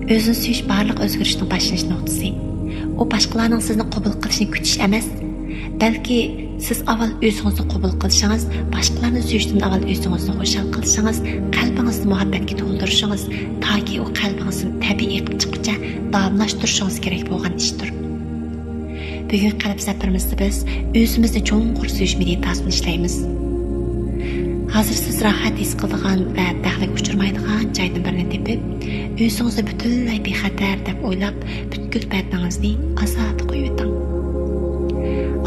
Özünü süyüş barlıq özgürüşün başlanış noktası. O başqalarının sizni qabul qilishini kutish emas, balki siz avval o'zingizni qabul qilishingiz, boshqalarni suyishdan avval o'zingizni xushal qilishingiz, qalbingizni muhabbatga to'ldirishingiz, toki u qalbingizni tabiiy chiqqicha davomlashtirishingiz kerak bo'lgan ishdir. Bugun qalb safarimizda biz o'zimizni cho'nqur suyish meditatsiyasini ishlaymiz. Hozir siz rohat his qiladigan va daxliga uchirmaydigan joydan birini tepib, o'zingizni butunlay bexatar deb o'ylab, butkul badningizni azob qo'yib o'ting.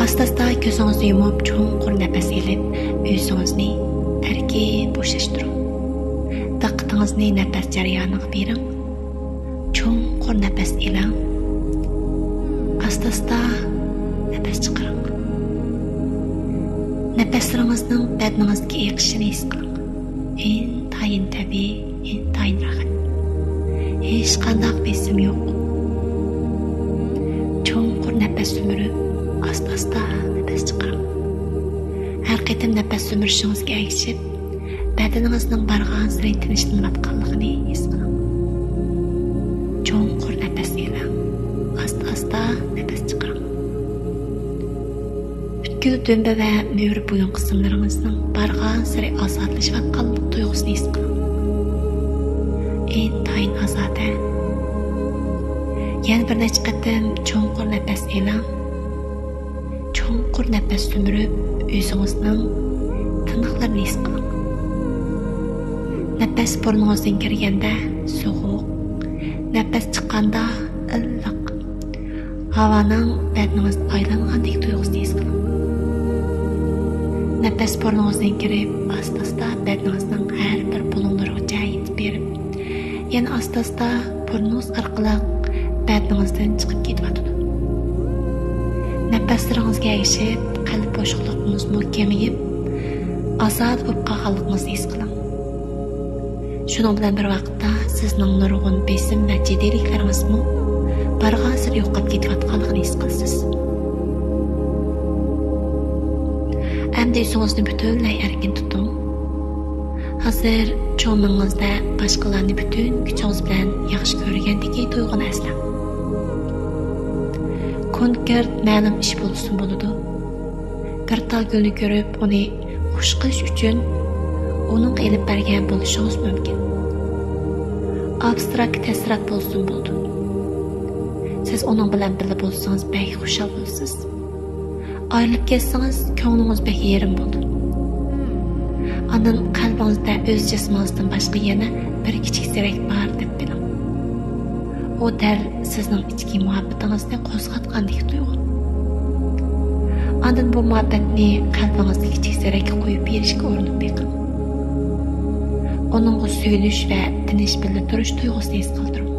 Asta-asta ko'zingizni yumib, cho'nqur nafas olib, o'zingizni tarkib bo'shashtiring. Diqqatingizni nafas jarayoniga bering. Cho'nqur nafas oling. Asta-asta nafas chiqaring. Nafaslaringizning badningizga eqishini his qiling. Intayin tabiiy, intayin rohat. Hech qanday besim yo'q. Cho'nqur nafas sumirib, asta-asta nafas chiqaring. Har qatim nafas sumirishingizga ergishib, badaningizning bargan sari tinchlanayotganligini his qiling. Cho'nqur nafas oling. Asta-asta nafas chiqaring. Butkul dömbe ve mühür boyun kısımlarınızın bargan sari azadlaşıyotganlik tuyg'usini his qiling. Intayin azoda. Yana bir necha qatim cho'nqur nafas oling. Cho'nqur nafas sumirib, o'zingizning tiniqlarini his qiling. Nafas burningizdan kirganda sovuq, nafas chiqqanda illiq. Havoning badningizga aylangandek tuyg'usini his qiling. Nafas burningizdan kirib, asta-asta badningizning har bir bo'lumlariga yetib berib, yana asta-asta burningiz orqali badningizdan chiqib ketyotdi. Nafaslaringizga ergishib, qalb bo'shligingiz kengayib, azod bo'lib qolganligingizni his qiling. Shuning bilan bir vaqtda sizning nurg'un besim va jiddiyliklaringiz bargan sari yo'qolib ketayotganligini his qilasiz. Endi o'zingizni butunlay erkin tuting. Hozir cho'mingizda boshqalarni butun kuchingiz bilan yaxshi ko'rgandagi tuyg'uni aslang. Konkret ma'lum ish bo'lsin bo'ladi. Bir tal gulni ko'rib, uni xush qilish uchun uning elib bergan bo'lishingiz mumkin. Abstrakt tasavvur bo'lsin bo'ladi. Siz onun bilan birga bo'lsangiz, bek xushal bo'lasiz. Ayrılib ketsangiz, ko'nglingiz bek yerim bo'ldi. Ondan qalbingizda o'z jismingizdan boshqa yana bir kichik zirak bor deb biling. O dal sizning ichki muhabbatingizni qo'zg'atgandek tuyg'u. Ondan bu muhabbatni qalbingizda kichik zirakka qo'yib berishga urinib beqing. Onunga suyunish va tinch birga turish tuyg'usini his qildiring.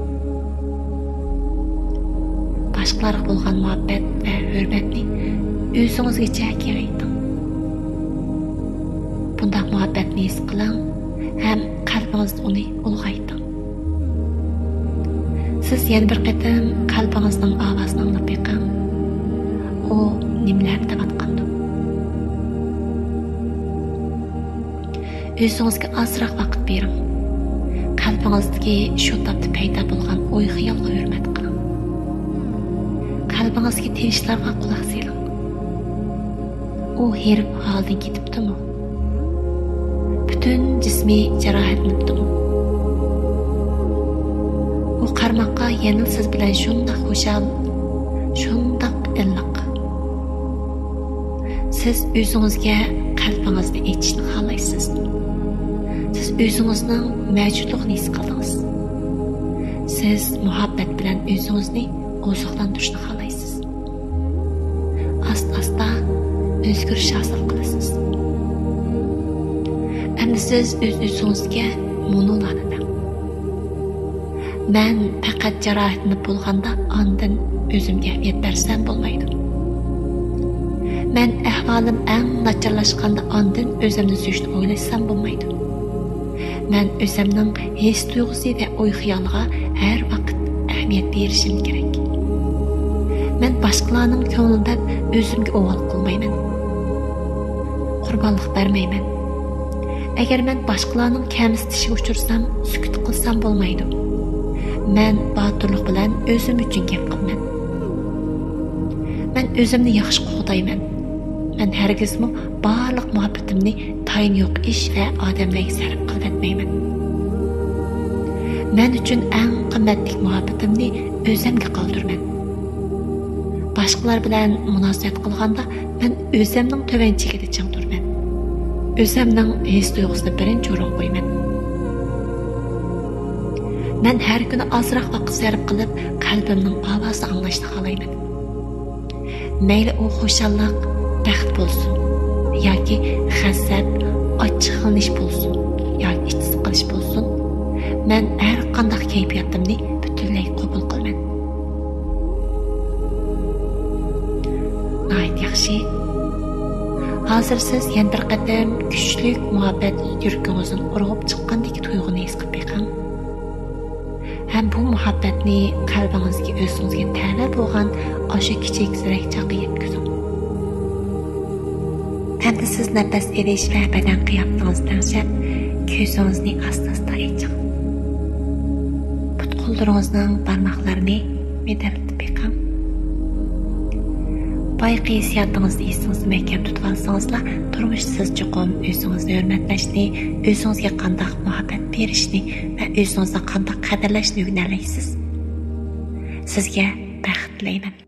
Boshqalarga bo'lgan muhabbat va hurmatni o'zingizgacha kengaytiring. Bunday muhabbatni his qiling ham qalbingizda uni ulg'aytiring. Siz yana bir qatam qalbingizning ovozini anglab beqing. U nimalar deyotgandi? O'zingizga ozroq vaqt bering. Qalbingizdagi shu topda paydo bo'lgan o'y xayolga hurmat qiling. Qalbingizga tinchlarga quloq soling. U herib holdan ketibdimi? Butun jismi jarohatlanibdimi? U qarmoqqa yana siz bilan shundoq xushal, shundoq illiq. Siz o'zingizga qalbingizni ochishni xohlaysiz. Siz o'zingizning mavjudligini his qildingiz. Siz muhabbat bilan o'zingizni oziqlantirishni xohlaysiz. Asta-asta o'zgarish hosil qilasiz. Endi siz o'z-o'zingizga monolarni deng. Men faqat jarohatlanib bo'lganda ondan o'zimga ahamiyat bersam bo'lmaydi. Men ahvolim eng nacharlashganda ondan o'zimni suyishni o'ylashsam bo'lmaydi. Men o'zimning his tuyg'usi va o'y xayoliga har vaqt ahamiyat berishim kerak. Men boshqalarning ko'nglidan o'zimga o'g'il qilmayman. Qurbonlik bermayman. Agar men boshqalarning kamsitishiga uchursam, sukut qilsam bo'lmaydi. Men batırlıq bilan özüm üçün gap qilman. Men özümni yaxshi qo'g'dayman. Men hargizmi barliq muhabbatimni tayin yo'q ish va odamlarga sarf qilib etmayman. Men uchun eng qimmatli muhabbatimni o'zimga qoldirman. Boshqalar bilan munosabat qilganda men o'zimning tovanchigida ching turman. O'zimning his tuyg'usini birinchi o'ringa qo'yman. Men har kuni ozroq vaqt sarf qilib, qalbimning ovozini anglashni xohlayman. Mayli u xushalliq, baxt bo'lsin, yoki g'azab, ochiqlanish bo'lsin, yoki ichsiz qilish bo'lsin, men har qanday kayfiyatimni butunlay qabul qilaman. Ayt yaxshi. Hozir siz yana bir qadam kuchli muhabbat yuragingizdan urg'ib chiqqandek tuyg'uni his qilib beqing. Hem bu muhabbetni qalbingizga o'zingizga ta'na bo'lgan o'sha kichik zirakchaga yetkazing. Endi siz nafas olish va badan qiyofangizni tanishib, ko'zingizni asta-asta oching. Qo'llaringizning barmoqlarini medartib beqing. Bayqi hissiyotingizni esingizni mahkam tutib olsangizlar, turmush siz chuqur o'zingizni hurmatlashni, o'zingizga qanday muhabbat berishni va o'zingizni qanday qadrlashni o'rganaysiz. Sizga baxt tilayman.